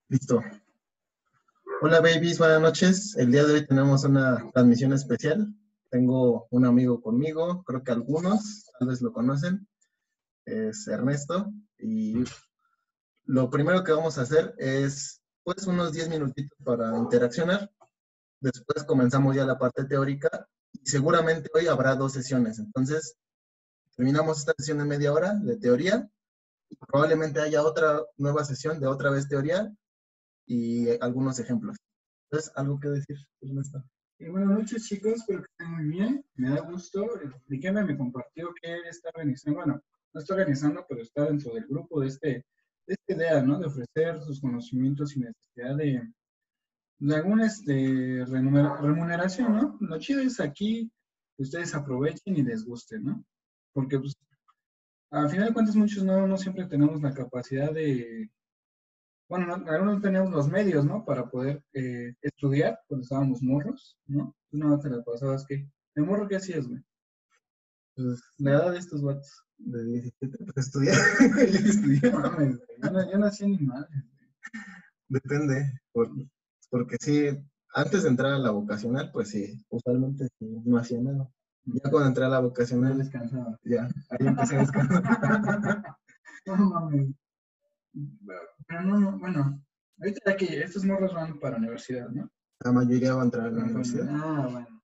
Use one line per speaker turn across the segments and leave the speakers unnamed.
Listo. Hola babies, buenas noches. El día de hoy tenemos una transmisión especial. Tengo un amigo conmigo, creo que algunos tal vez lo conocen, es Ernesto. Y lo primero que vamos a hacer es pues unos 10 minutitos para interaccionar. Después comenzamos ya la parte teórica y seguramente hoy habrá dos sesiones. Entonces terminamos esta sesión de media hora de teoría y probablemente haya otra nueva sesión de otra vez teoría y algunos ejemplos. Entonces, ¿algo que decir, Ernesto?
Buenas noches, chicos, espero que estén muy bien. Me da gusto. Riquelme me compartió que él está organizando, bueno, no está organizando, pero está dentro del grupo de esta idea, ¿no? De ofrecer sus conocimientos sin necesidad de alguna remuneración, ¿no? Lo chido es aquí que ustedes aprovechen y les guste, ¿no? Porque, pues, al final de cuentas, muchos no siempre tenemos la capacidad de, bueno, algunos no teníamos los medios, ¿no? Para poder estudiar cuando estábamos morros, ¿no? Tú nada más te la pasabas, ¿qué? ¿De morro qué hacías, güey?
Pues,
La edad de estos vatos.
de 17, pues estudiar.
No mames, güey. Yo no hacía ni madre.
Depende, porque sí, antes de entrar a la vocacional, pues sí, usualmente sí, no hacía nada. Ya cuando entré a la
No
vocacional,
descansaba.
ya, ahí empecé a descansar.
No mames. Pero no, bueno. Ahorita ya que estos morros van para la universidad, ¿no?
La mayoría va a entrar a la
Van para
universidad.
bueno.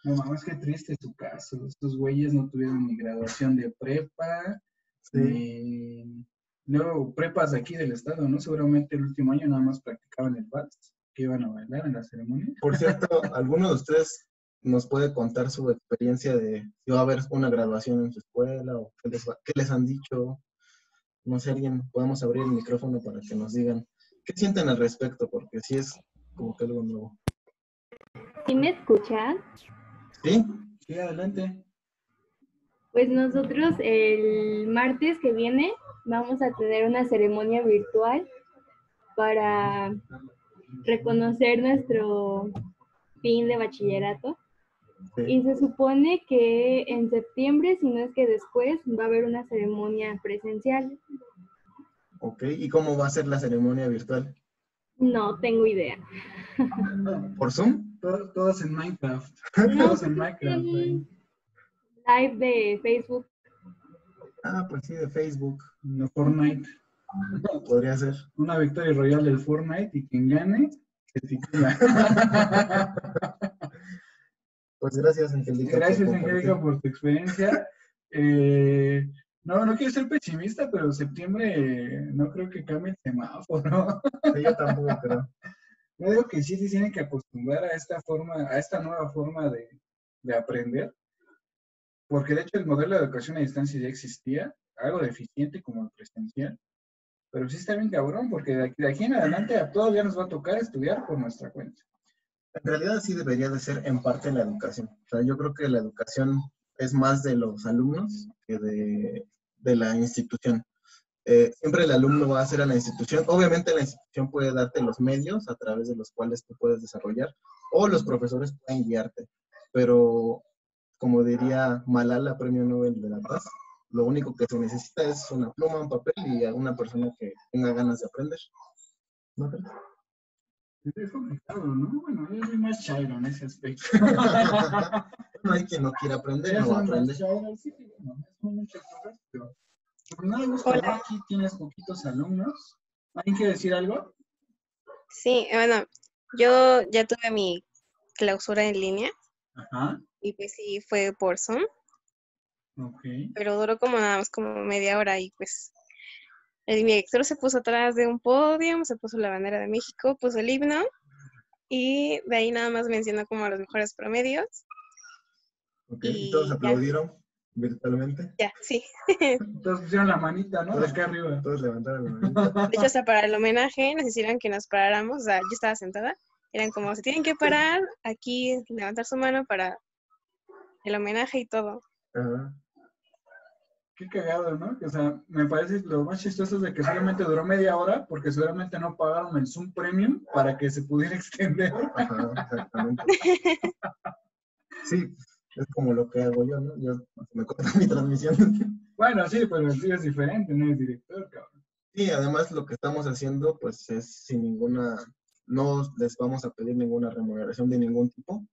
No mames, qué triste su caso. Estos güeyes no tuvieron ni graduación de prepa,
Sí.
ni luego prepas de aquí del estado, ¿no? Seguramente el último año nada más practicaban el vals, que iban a bailar en la ceremonia.
Por cierto, ¿alguno de ustedes nos puede contar su experiencia de si va a haber una graduación en su escuela o qué les han dicho? No sé, alguien, podemos abrir el micrófono para que nos digan qué sienten al respecto, porque sí es como que algo nuevo.
¿Sí me escuchan?
¿Sí?
Sí, adelante.
Pues nosotros el martes que viene vamos a tener una ceremonia virtual para reconocer nuestro fin de bachillerato.
Sí.
Y se supone que en septiembre, si no es que después, va a haber una ceremonia presencial.
Ok, ¿y cómo va a ser la ceremonia virtual?
No tengo idea.
¿Por Zoom?
Todos en Minecraft.
No,
Todos en Minecraft.
live de Facebook.
Ah, pues sí, de Facebook.
No, Fortnite.
Podría ser.
Una victoria royal del Fortnite y quien gane se titula.
Pues gracias, Angélica.
Gracias, Angélica, por tu experiencia. No quiero ser pesimista, pero septiembre no creo que cambie el semáforo.
Sí, yo tampoco creo.
Yo digo que sí se tienen que acostumbrar a esta forma, a esta nueva forma de aprender, porque de hecho el modelo de educación a distancia ya existía, algo deficiente como el presencial, pero sí está bien cabrón, porque de aquí en adelante a todos ya nos va a tocar estudiar por nuestra cuenta.
En realidad sí debería de ser en parte la educación. O sea, yo creo que la educación es más de los alumnos que de la institución. Siempre el alumno va a hacer a la institución. Obviamente la institución puede darte los medios a través de los cuales tú puedes desarrollar o los profesores pueden guiarte. Pero, como diría Malala, Premio Nobel de la Paz, lo único que se necesita es una pluma, un papel y alguna persona que tenga ganas de aprender. ¿No crees?
Es complicado, ¿no? Bueno, yo soy más chairo en ese aspecto.
No hay quien no quiera aprender,
Yo
no va a
soy más
aprender.
chairo, sí, no, son muchas cosas, pero no me gusta, ¿no? Aquí tienes poquitos alumnos. ¿Alguien quiere decir algo?
Sí, bueno, yo ya tuve mi clausura en línea.
Ajá.
Y pues sí, fue por Zoom.
Ok.
Pero duró como nada más como media hora y pues el director se puso atrás de un podio, se puso la bandera de México, puso el himno y de ahí nada más mencionó como los mejores promedios.
Ok, y todos aplaudieron virtualmente.
Ya, sí.
Todos pusieron la manita, ¿no?
Todos,
acá arriba.
Todos levantaron la manita.
De hecho, hasta para el homenaje nos hicieron que nos paráramos, o sea, yo estaba sentada, eran como, se tienen que parar, aquí levantar su mano para el homenaje y todo.
Ajá.
Qué cagado, ¿no? O sea, me parece lo más chistoso es de que solamente duró media hora porque seguramente no pagaron el Zoom Premium para que se pudiera extender.
Ajá, exactamente. Sí, es como lo que hago yo, ¿no? Yo me corto mi transmisión.
Bueno, sí, pero sí es diferente, no es director, cabrón.
Sí, además lo que estamos haciendo pues es sin ninguna, no les vamos a pedir ninguna remuneración de ningún tipo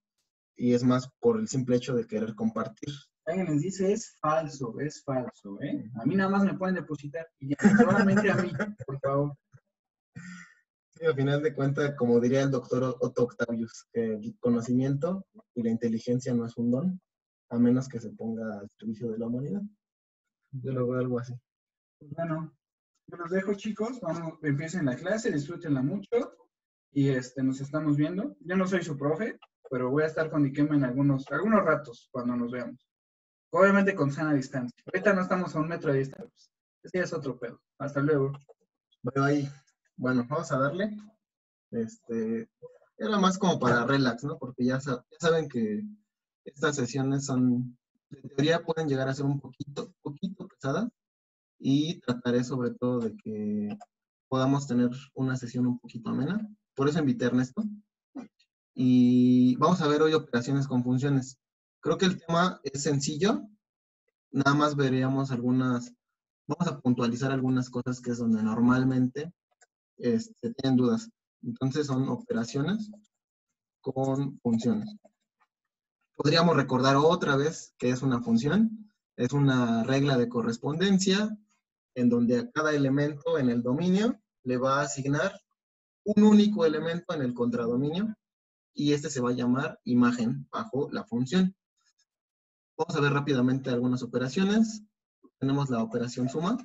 y es más por el simple hecho de querer compartir.
Alguien les dice, es falso, ¿eh? A mí nada más me pueden depositar y ya, solamente a mí, por favor.
Sí, al final de cuentas, como diría el doctor Otto Octavius, que el conocimiento y la inteligencia no es un don, a menos que se ponga al servicio de la humanidad. Yo lo veo algo así.
Pues bueno, yo los dejo, chicos. Vamos, empiecen la clase, disfrútenla mucho y nos estamos viendo. Yo no soy su profe, pero voy a estar con Ikema en algunos ratos cuando nos veamos. Obviamente con sana distancia. Ahorita no estamos a 1 metro de distancia. Ese es otro pedo. Hasta luego.
Veo ahí. Bueno, vamos a darle. Era más como para relax, ¿no? Porque ya saben que estas sesiones son, en teoría pueden llegar a ser un poquito pesadas y trataré sobre todo de que podamos tener una sesión un poquito amena. Por eso invité a Ernesto. Y vamos a ver hoy operaciones con funciones. Creo que el tema es sencillo. Nada más veríamos vamos a puntualizar algunas cosas que es donde normalmente tienen dudas. Entonces son operaciones con funciones. Podríamos recordar otra vez qué es una función. Es una regla de correspondencia en donde a cada elemento en el dominio le va a asignar un único elemento en el contradominio y este se va a llamar imagen bajo la función. Vamos a ver rápidamente algunas operaciones. Tenemos la operación suma.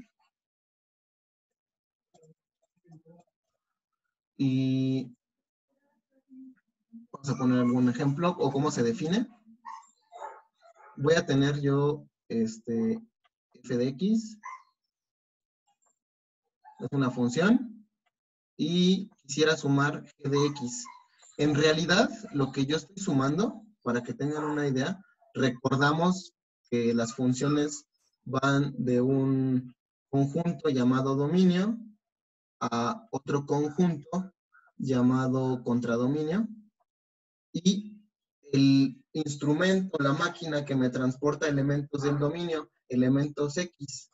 Y vamos a poner algún ejemplo o cómo se define. Voy a tener yo f de x, es una función, y quisiera sumar g de x. En realidad, lo que yo estoy sumando, para que tengan una idea, recordamos que las funciones van de un conjunto llamado dominio a otro conjunto llamado contradominio, y el instrumento, la máquina que me transporta elementos del dominio, elementos X,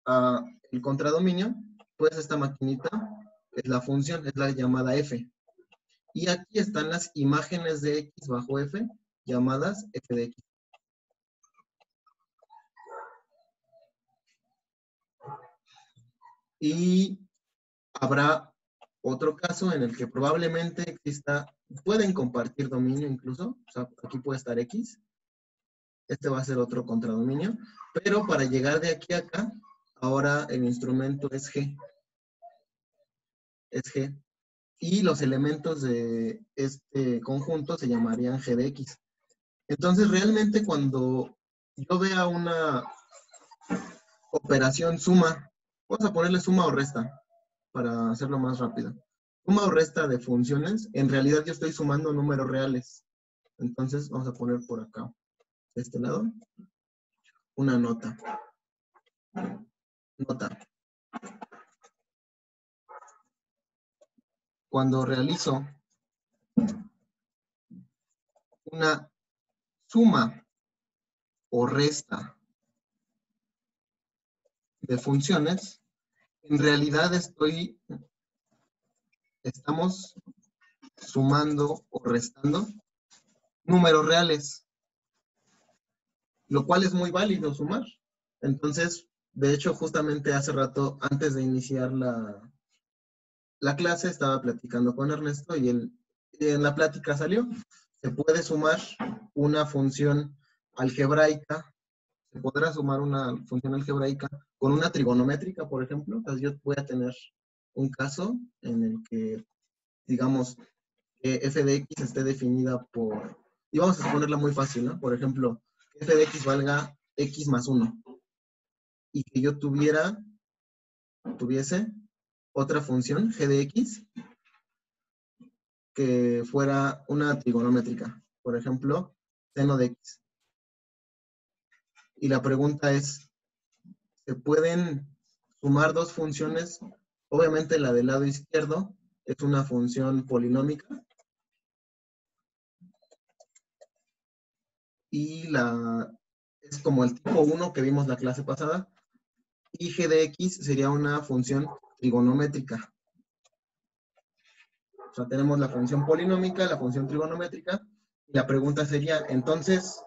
a el contradominio, pues esta maquinita es la función, es la llamada f. Y aquí están las imágenes de X bajo f, llamadas f de X. Y habrá otro caso en el que probablemente pueden compartir dominio incluso, o sea, aquí puede estar X, este va a ser otro contradominio, pero para llegar de aquí a acá, ahora el instrumento es G. Es G. Y los elementos de este conjunto se llamarían G de X. Entonces, realmente cuando yo vea una operación suma, vamos a ponerle suma o resta, para hacerlo más rápido. Suma o resta de funciones, en realidad yo estoy sumando números reales. Entonces, vamos a poner por acá, de este lado, una nota. Nota. Cuando realizo una suma o resta de funciones, en realidad estamos sumando o restando números reales, lo cual es muy válido sumar. Entonces, de hecho, justamente hace rato, antes de iniciar la clase, estaba platicando con Ernesto y en la plática salió, se puede sumar una función algebraica, se podrá sumar una función algebraica con una trigonométrica, por ejemplo. Entonces yo voy a tener un caso en el que, digamos, f de x esté definida por, y vamos a ponerla muy fácil, ¿no? Por ejemplo, f de x valga x más 1 y que yo tuviese otra función, g de x, que fuera una trigonométrica, por ejemplo, seno de x. Y la pregunta es, ¿se pueden sumar dos funciones? Obviamente la del lado izquierdo es una función polinómica y es como el tipo 1 que vimos la clase pasada, y g de x sería una función trigonométrica. O sea, tenemos la función polinómica, la función trigonométrica, y la pregunta sería, entonces,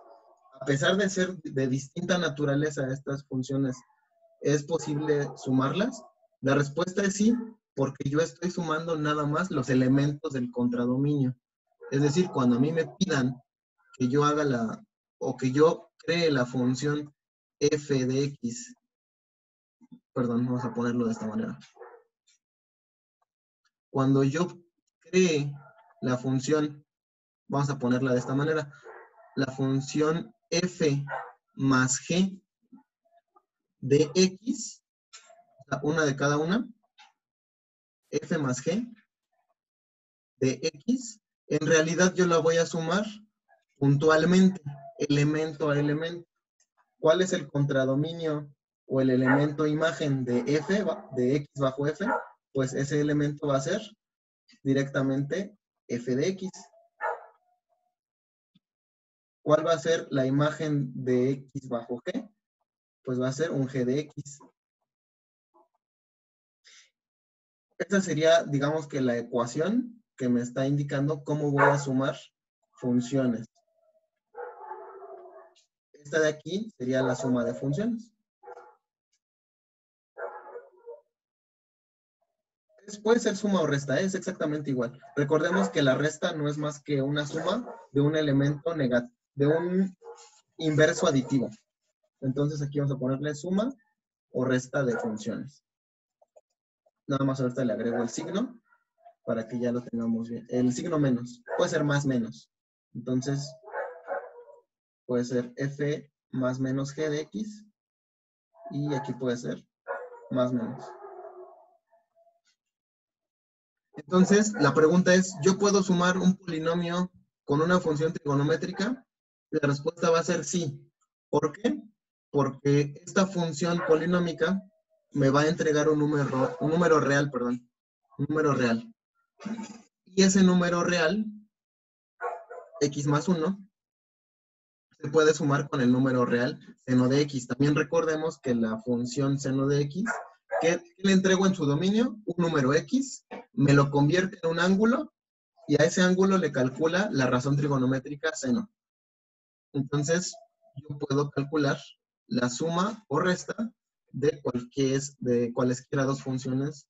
a pesar de ser de distinta naturaleza estas funciones, ¿es posible sumarlas? La respuesta es sí, porque yo estoy sumando nada más los elementos del contradominio. Es decir, cuando a mí me pidan que yo haga o que yo cree la función f de x, perdón, vamos a ponerlo de esta manera. Cuando yo cree la función, vamos a ponerla de esta manera, la función f más g de x, una de cada una, f más g de x, en realidad yo la voy a sumar puntualmente, elemento a elemento. ¿Cuál es el contradominio o el elemento imagen de f, de x bajo f? Pues ese elemento va a ser directamente f de x. ¿Cuál va a ser la imagen de x bajo g? Pues va a ser un g de x. Esta sería, digamos que la ecuación que me está indicando cómo voy a sumar funciones. Esta de aquí sería la suma de funciones. Puede ser suma o resta, es exactamente igual. Recordemos que la resta no es más que una suma de un elemento negativo, de un inverso aditivo. Entonces aquí vamos a ponerle suma o resta de funciones. Nada más ahorita le agrego el signo para que ya lo tengamos bien. El signo menos, puede ser más menos. Entonces, puede ser f más menos g de x y aquí puede ser más menos. Entonces, la pregunta es, ¿yo puedo sumar un polinomio con una función trigonométrica? La respuesta va a ser sí. ¿Por qué? Porque esta función polinómica me va a entregar un número real, perdón. Un número real. Y ese número real, x más 1, se puede sumar con el número real seno de x. También recordemos que la función seno de x, ¿qué le entrego en su dominio? Un número x, me lo convierte en un ángulo y a ese ángulo le calcula la razón trigonométrica seno. Entonces, yo puedo calcular la suma o resta de cualesquiera dos funciones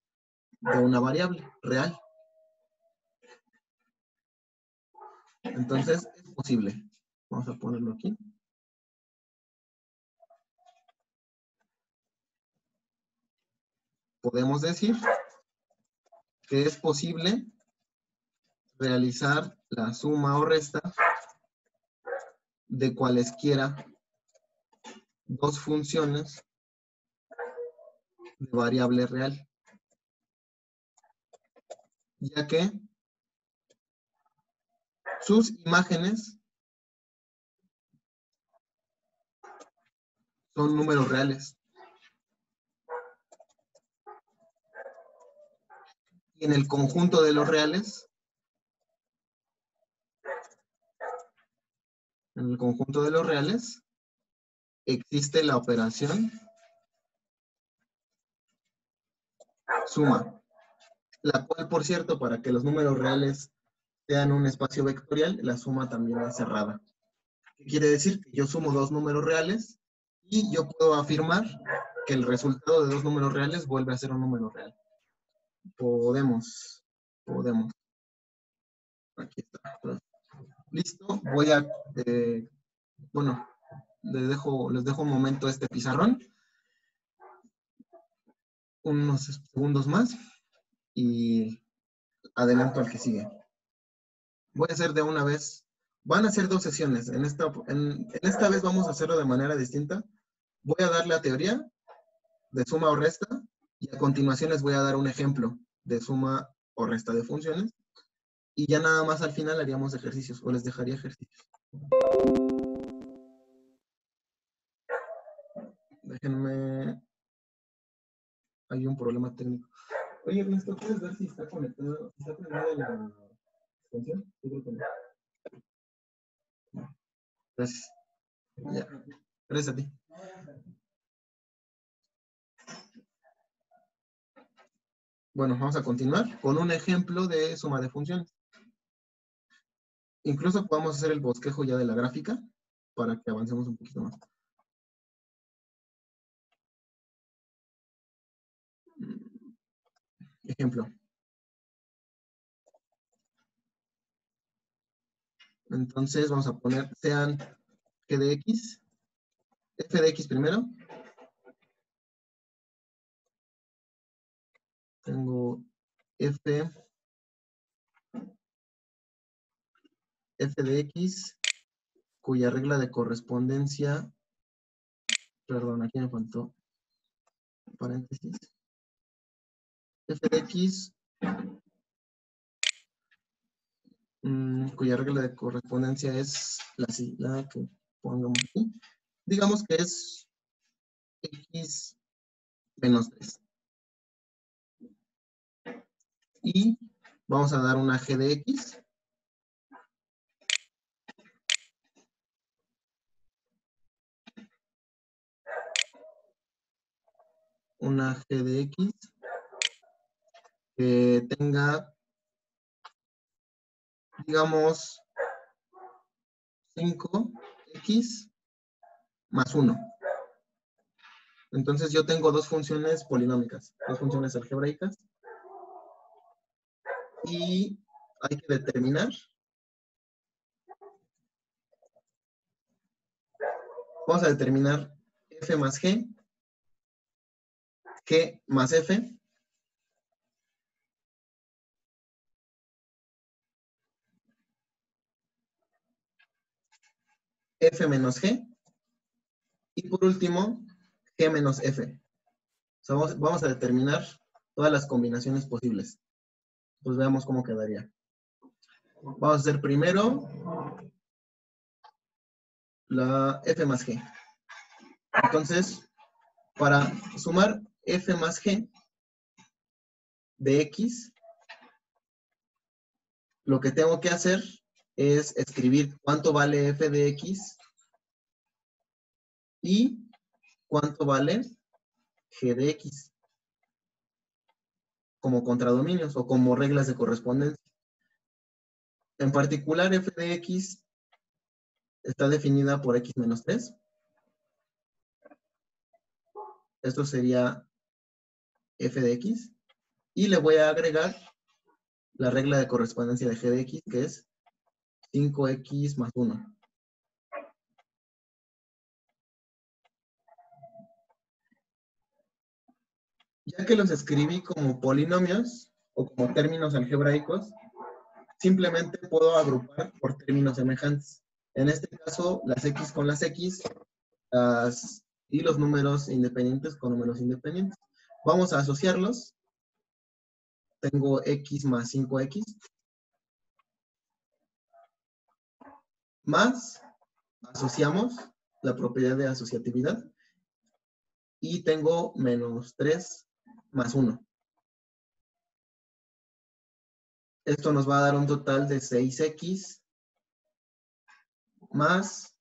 de una variable real. Entonces, es posible. Vamos a ponerlo aquí. Podemos decir que es posible realizar la suma o resta de cualesquiera dos funciones de variable real, ya que sus imágenes son números reales. Y en el conjunto de los reales, existe la operación suma, la cual, por cierto, para que los números reales sean un espacio vectorial, la suma también es cerrada. ¿Qué quiere decir? Que yo sumo dos números reales y yo puedo afirmar que el resultado de dos números reales vuelve a ser un número real. Podemos. Aquí está. Listo. Voy a, bueno, les dejo un momento este pizarrón. Unos segundos más y adelanto al que sigue. Voy a hacer de una vez, van a ser dos sesiones. En esta vez vamos a hacerlo de manera distinta. Voy a dar la teoría de suma o resta y a continuación les voy a dar un ejemplo de suma o resta de funciones y ya nada más al final haríamos ejercicios o les dejaría ejercicios. Déjenme, hay un problema técnico. Oye, Ernesto, ¿puedes ver si está conectado? ¿Está prendida la extensión? Yo creo que no. Gracias. Ya. Gracias a ti. bueno, vamos a continuar con un ejemplo de suma de funciones. Incluso podemos hacer el bosquejo ya de la gráfica para que avancemos un poquito más. Ejemplo. Entonces vamos a poner sean g de x, f de x primero. Tengo f de x, cuya regla de correspondencia, perdón, aquí me faltó paréntesis, f de x, cuya regla de correspondencia es la que pongamos aquí. Digamos que es x menos 3. Y vamos a dar una g de x. Una g de x que tenga, digamos, 5x más 1. Entonces yo tengo dos funciones polinómicas, dos funciones algebraicas. Y hay que determinar vamos a determinar f más g más f, f menos g, y por último, g menos f. O sea, vamos a determinar todas las combinaciones posibles. Pues veamos cómo quedaría. Vamos a hacer primero la f más g. Entonces, para sumar f más g de x, lo que tengo que hacer es escribir cuánto vale f de x y cuánto vale g de x como contradominios o como reglas de correspondencia. En particular, f de x está definida por x menos 3. Esto sería f de x. Y le voy a agregar la regla de correspondencia de g de x, que es 5x más 1. Ya que los escribí como polinomios o como términos algebraicos, simplemente puedo agrupar por términos semejantes. En este caso, las x con las x y los números independientes con números independientes. Vamos a asociarlos. Tengo x más 5x. Más, asociamos la propiedad de asociatividad. Y tengo menos 3 más 1. Esto nos va a dar un total de 6x más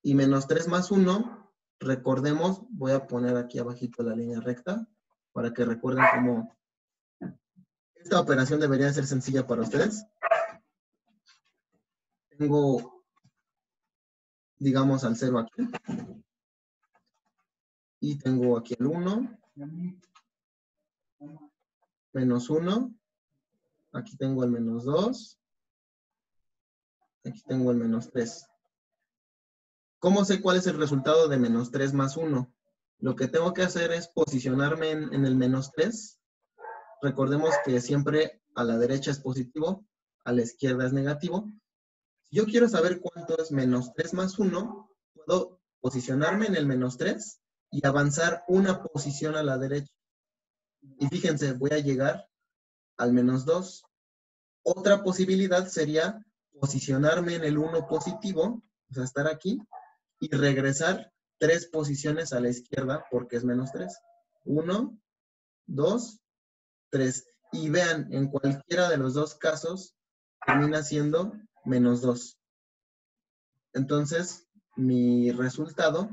y menos 3 más 1. Recordemos, voy a poner aquí abajito la línea recta para que recuerden cómo esta operación debería ser sencilla para ustedes. Tengo, digamos, al 0 aquí. Y tengo aquí el 1. Menos 1. Aquí tengo el menos 2. Aquí tengo el menos 3. ¿Cómo sé cuál es el resultado de menos 3 más 1? Lo que tengo que hacer es posicionarme en el menos 3. Recordemos que siempre a la derecha es positivo, a la izquierda es negativo. Si yo quiero saber cuánto es menos 3 más 1, puedo posicionarme en el menos 3 y avanzar una posición a la derecha. Y fíjense, voy a llegar al menos 2. Otra posibilidad sería posicionarme en el 1 positivo, o sea, estar aquí, y regresar 3 posiciones a la izquierda porque es menos 3. 1, 2, 3. Y vean, en cualquiera de los dos casos termina siendo menos 2. Entonces, mi resultado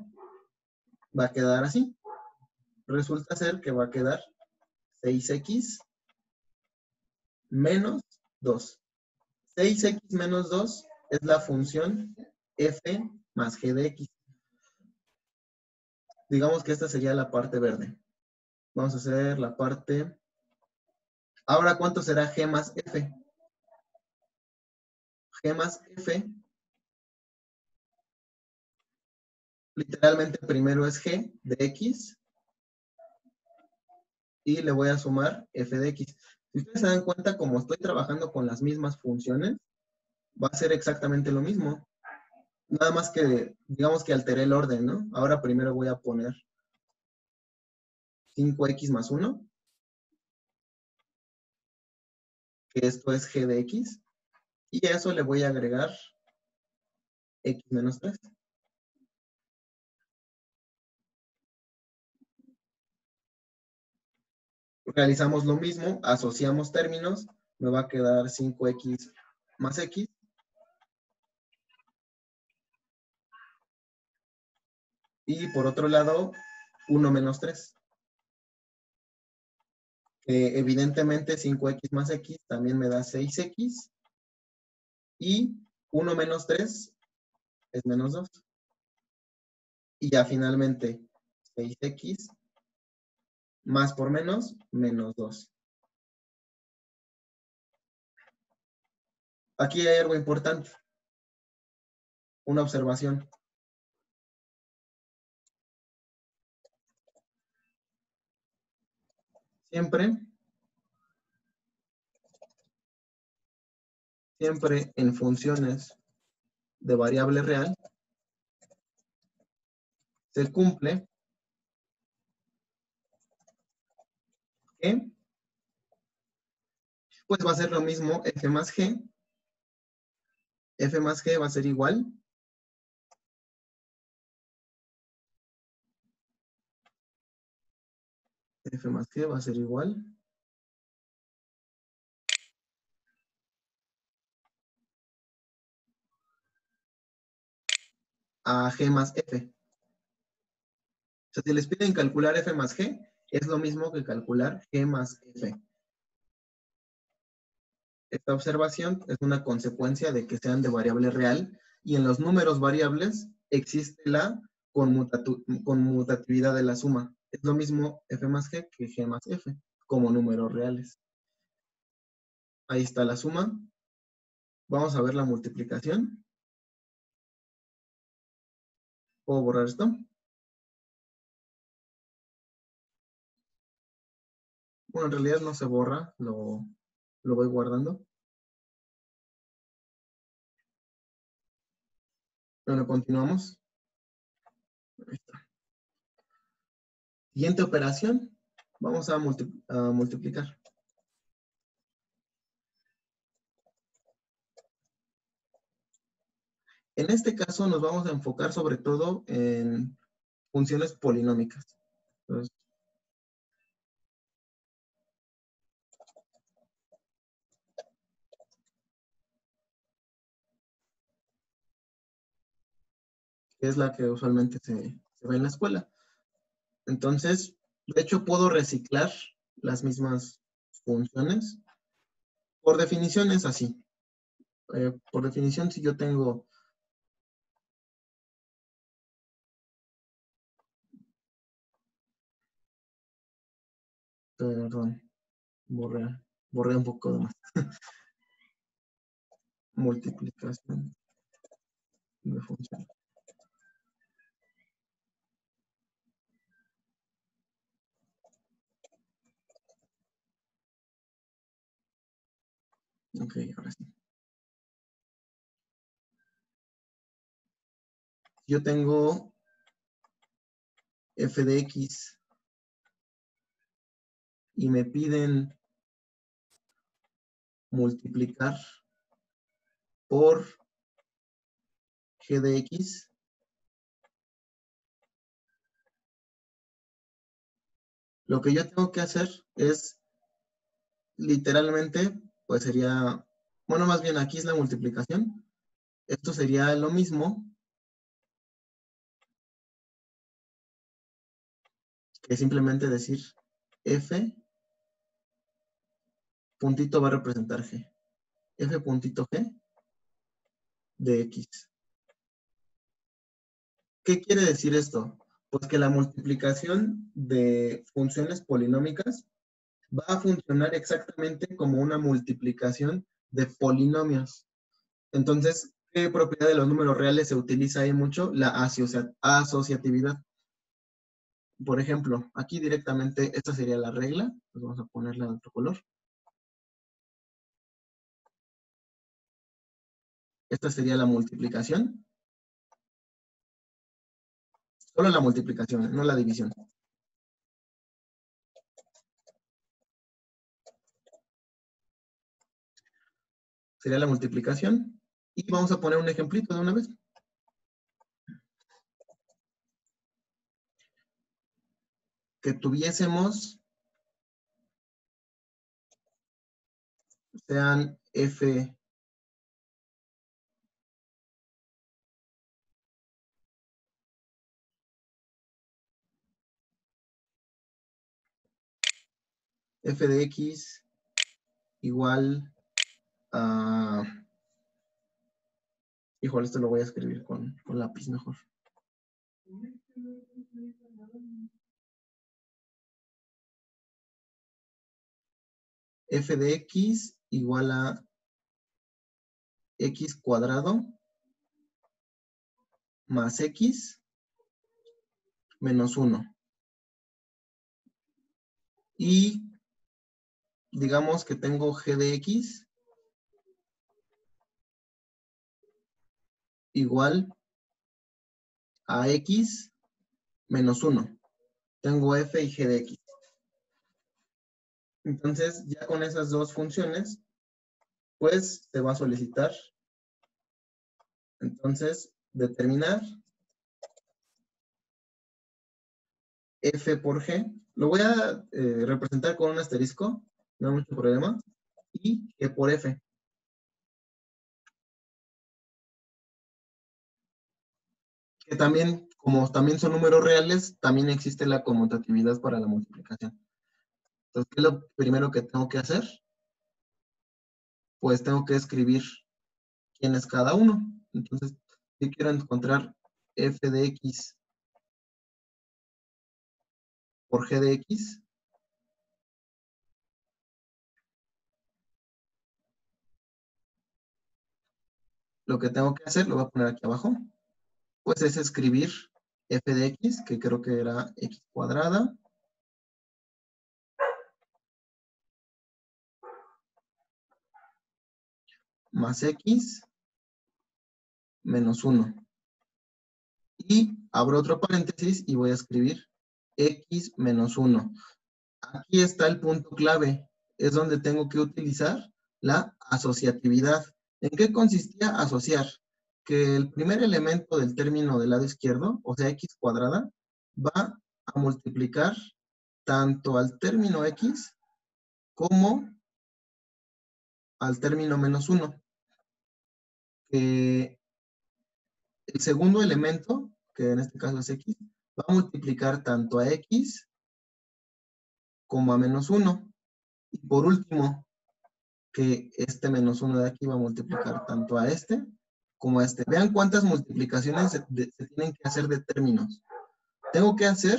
va a quedar así. Resulta ser que va a quedar 6x menos 2. 6x menos 2 es la función f más g de x. Digamos que esta sería la parte verde. Vamos a hacer la parte... Ahora, ¿cuánto será g más f? G más f, literalmente primero es g de x y le voy a sumar f de x. Si ustedes se dan cuenta, como estoy trabajando con las mismas funciones, va a ser exactamente lo mismo. Nada más que, digamos que alteré el orden, ¿no? Ahora primero voy a poner 5x más 1, que esto es g de x, y a eso le voy a agregar x menos 3. Realizamos lo mismo, asociamos términos, me va a quedar 5x más x. Y por otro lado, 1 menos 3. Evidentemente 5x más x también me da 6x. Y 1 menos 3 es menos 2. Y ya finalmente 6x más por menos 2. Aquí hay algo importante. Una observación. Siempre en funciones de variable real se cumple que pues va a ser lo mismo f más g. F más g va a ser igual f más g va a ser igual a g más f. O sea, si les piden calcular f más g, es lo mismo que calcular g más f. Esta observación es una consecuencia de que sean de variable real y en los números variables existe la conmutatividad de la suma. Es lo mismo f más g que g más f como números reales. Ahí está la suma. Vamos a ver la multiplicación. ¿Puedo borrar esto? Bueno, en realidad no se borra, lo voy guardando. Bueno, continuamos. Ahí está. Siguiente operación. Vamos a multiplicar. En este caso nos vamos a enfocar sobre todo en funciones polinómicas. Entonces, que es la que usualmente se ve en la escuela. Entonces, de hecho, puedo reciclar las mismas funciones. Por definición es así. Por definición, si yo tengo... Perdón, borré un poco de más. Multiplicación de función. Ok, ahora sí. Yo tengo f de x y me piden multiplicar por g de x. Lo que yo tengo que hacer es literalmente, pues sería, bueno, más bien aquí es la multiplicación. Esto sería lo mismo que simplemente decir f puntito va a representar G. F puntito G de X. ¿Qué quiere decir esto? Pues que la multiplicación de funciones polinómicas va a funcionar exactamente como una multiplicación de polinomios. Entonces, ¿qué propiedad de los números reales se utiliza ahí mucho? La asociatividad. Por ejemplo, aquí directamente, esta sería la regla. Pues vamos a ponerla de otro color. Esta sería la multiplicación. Solo la multiplicación, no la división. Sería la multiplicación. Y vamos a poner un ejemplito de una vez. Que tuviésemos, sean F de X igual a... Híjole, esto lo voy a escribir con lápiz mejor. F de X igual a X cuadrado más X menos 1. Y digamos que tengo G de X igual a X menos 1. Tengo F y G de X. Entonces, ya con esas dos funciones, pues te va a solicitar. Entonces, determinar F por G. Lo voy a representar con un asterisco, no hay mucho problema. Y G por F. Que también, como también son números reales, también existe la conmutatividad para la multiplicación. Entonces, ¿qué es lo primero que tengo que hacer? Pues tengo que escribir quién es cada uno. Entonces, si quiero encontrar F de X por G de X, lo que tengo que hacer, lo voy a poner aquí abajo, pues es escribir F de X, que creo que era X cuadrada, más X menos 1. Y abro otro paréntesis y voy a escribir X menos 1. Aquí está el punto clave. Es donde tengo que utilizar la asociatividad. ¿En qué consistía asociar? Que el primer elemento del término del lado izquierdo, o sea, X cuadrada, va a multiplicar tanto al término X como al término menos 1. El segundo elemento, que en este caso es X, va a multiplicar tanto a X como a menos 1. Y por último, que este menos 1 de aquí va a multiplicar tanto a este como a este. Vean cuántas multiplicaciones se tienen que hacer de términos. Tengo que hacer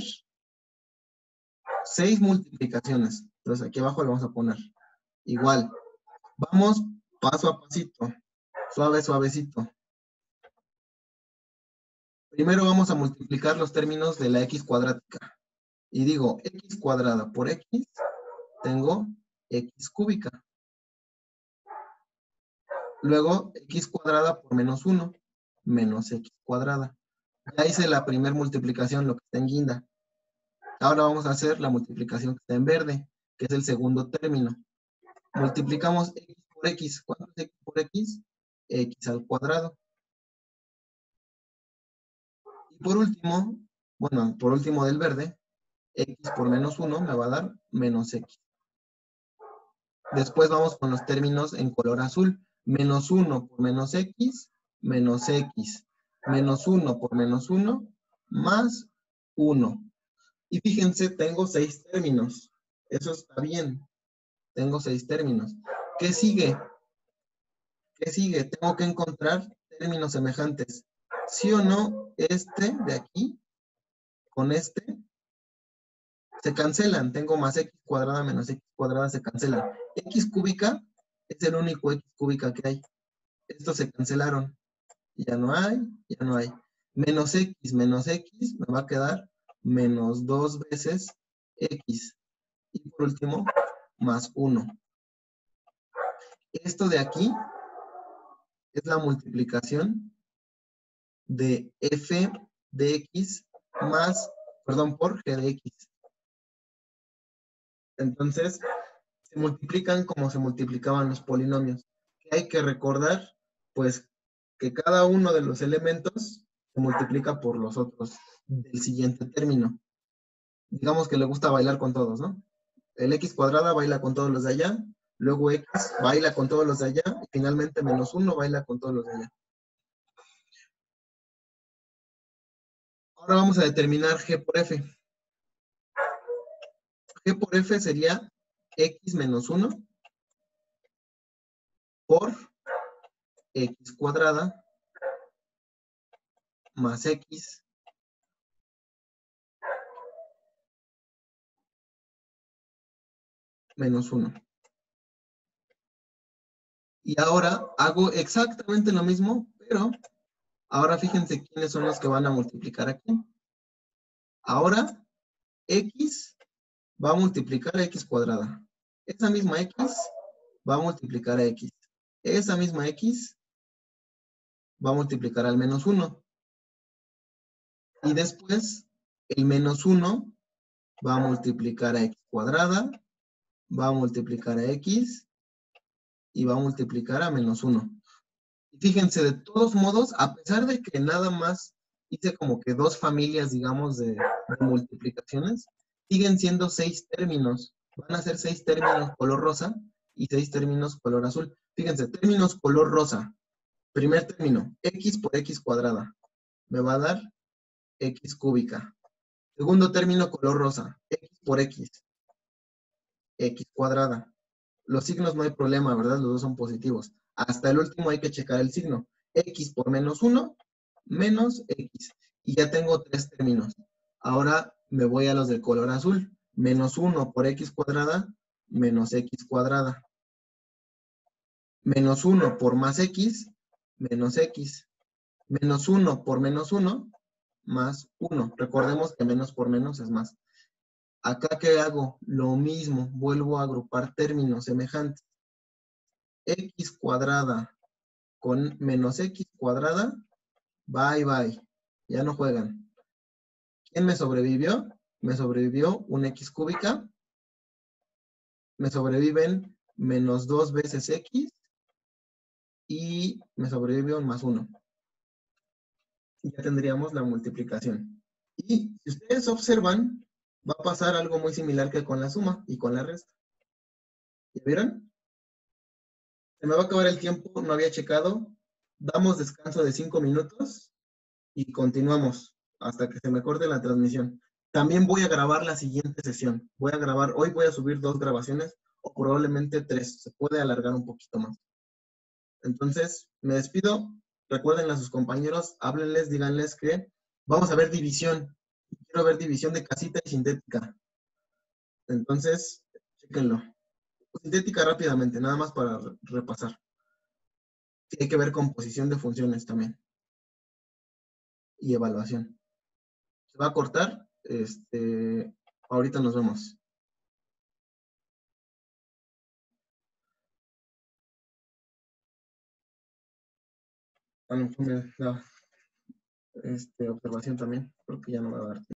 6 multiplicaciones. Entonces aquí abajo le vamos a poner igual. Vamos paso a pasito. Suave, suavecito. Primero vamos a multiplicar los términos de la X cuadrática. Y digo, X cuadrada por X, tengo X cúbica. Luego, X cuadrada por menos 1, menos X cuadrada. Ya hice la primera multiplicación, lo que está en guinda. Ahora vamos a hacer la multiplicación que está en verde, que es el segundo término. Multiplicamos X por X. ¿Cuánto es X por X? X al cuadrado. Y por último, bueno, por último del verde, X por menos 1 me va a dar menos X. Después vamos con los términos en color azul. Menos 1 por menos X, menos X. Menos 1 por menos 1, más 1. Y fíjense, tengo 6 términos. Eso está bien. Tengo 6 términos. ¿Qué sigue? ¿Qué sigue? Tengo que encontrar términos semejantes. ¿Sí o no? Este de aquí con este se cancelan. Tengo más x cuadrada menos x cuadrada se cancelan. X cúbica es el único x cúbica que hay. Estos se cancelaron. Ya no hay, ya no hay. Menos x me va a quedar menos 2 veces x. Y por último, más 1. Esto de aquí es la multiplicación de f de x más, perdón, por g de x. Entonces, se multiplican como se multiplicaban los polinomios. ¿Qué hay que recordar? Pues que cada uno de los elementos se multiplica por los otros del siguiente término. Digamos que le gusta bailar con todos, ¿no? El x cuadrada baila con todos los de allá, luego x baila con todos los de allá, y finalmente menos 1 baila con todos los de allá. Ahora vamos a determinar g por f. G por f sería x menos 1 por x cuadrada más x menos 1. Y ahora hago exactamente lo mismo, pero ahora fíjense quiénes son los que van a multiplicar aquí. Ahora x va a multiplicar a x cuadrada. Esa misma x va a multiplicar a x. Esa misma x va a multiplicar al menos 1. Y después, el menos 1 va a multiplicar a x cuadrada, va a multiplicar a x y va a multiplicar a menos 1. Y fíjense, de todos modos, a pesar de que nada más hice como que 2 familias, digamos, de multiplicaciones, siguen siendo 6 términos. Van a ser 6 términos color rosa y 6 términos color azul. Fíjense, términos color rosa. Primer término, x por x cuadrada. Me va a dar x cúbica. Segundo término color rosa, x por x. X cuadrada. Los signos no hay problema, ¿verdad? Los dos son positivos. Hasta el último hay que checar el signo. X por menos 1, menos X. Y ya tengo 3 términos. Ahora me voy a los del color azul. Menos 1 por X cuadrada, menos X cuadrada. Menos 1 por más X, menos X. Menos 1 por menos 1, más 1. Recordemos que menos por menos es más. Acá, ¿qué hago? Lo mismo. Vuelvo a agrupar términos semejantes. X cuadrada con menos x cuadrada, bye bye, ya no juegan. ¿Quién me sobrevivió? Me sobrevivió una x cúbica, me sobreviven menos 2 veces x y me sobrevivió un más 1. Y ya tendríamos la multiplicación. Y si ustedes observan, va a pasar algo muy similar que con la suma y con la resta. ¿Ya vieron? Se me va a acabar el tiempo, no había checado. Damos descanso de 5 minutos y continuamos hasta que se me corte la transmisión. También voy a grabar la siguiente sesión. Hoy voy a subir 2 grabaciones o probablemente 3. Se puede alargar un poquito más. Entonces, me despido. Recuerden a sus compañeros, háblenles, díganles que vamos a ver división. Quiero ver división de casita y sintética. Entonces, chéquenlo. Sintética rápidamente, nada más para repasar. Hay que ver composición de funciones también. Y evaluación. Se va a cortar. Ahorita nos vemos. Observación también. Creo que ya no va a dar tiempo.